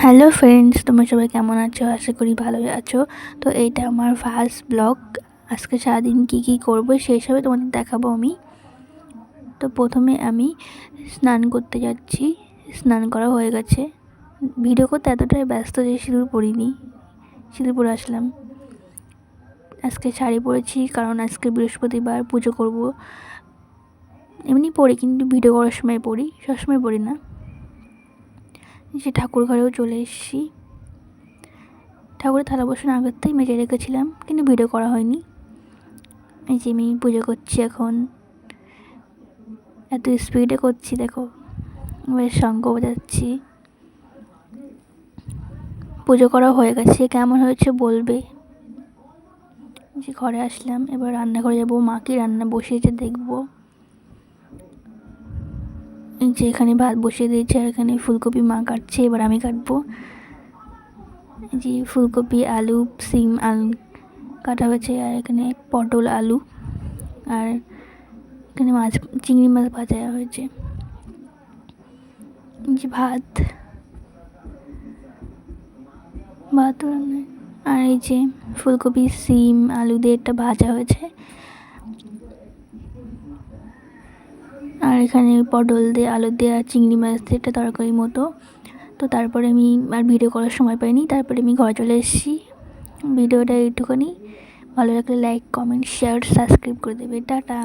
Hello friends, তোমরা সবাই কেমন আছো? আশা করি ভালোই আছো। তো এইটা আমার ফার্স্ট ব্লগ। আজকে সারাদিন কী করবো সেই হিসাবে তোমাদের দেখাবো আমি। তো প্রথমে আমি স্নান করতে যাচ্ছি। স্নান করা হয়ে গেছে। ভিডিও করতে এতটাই ব্যস্ত যে সিঁদুর পরিনি, সিঁদুর পরে আসলাম। আজকে শাড়ি পরেছি কারণ আজকে বৃহস্পতিবার, পুজো করব। এমনি পরি, কিন্তু ভিডিও করার সময় পরি, সবসময় পরি না। সে ঠাকুর ঘরেও চলে এসেছি। ঠাকুরের থালা বাসন আগের থেকে মেজে রেখেছিলাম, কিন্তু ভিডিও করা হয়নি। এই যে আমি পুজো করছি এখন, এত স্পিডে করছি দেখো। এবার শঙ্খ বাজাচ্ছি। পুজো করা হয়ে গেছে, কেমন হয়েছে বলবে। যে ঘরে আসলাম, এবার রান্নাঘরে যাবো, মা কি রান্না বসিয়েছে দেখবো। এই যে এখানে ভাত বসিয়ে দিয়েছে, আর এখানে ফুলকপি মা কাটছে, এবার আমি কাটবো। যে ফুলকপি, আলু, সিম, আলু কাটা হয়েছে, আর এখানে পটল, আলু, আর এখানে মাছ, চিংড়ি মাছ ভাজা হয়েছে। যে ভাত রান্না, আর এই যে ফুলকপি, সিম, আলু দিয়ে একটা ভাজা হয়েছে, আর এখানে পটল দিয়ে, আলু দিয়ে, আর চিংড়ি মাছ দিয়ে একটা তরকারি মতো। তো তারপরে আমি আর ভিডিও করার সময় পাইনি, তারপরে আমি ঘরে চলে এসেছি। ভিডিওটা এইটুকুনি। ভালো লাগলে লাইক, কমেন্ট, শেয়ার, সাবস্ক্রাইব করে দেবে। টাটা।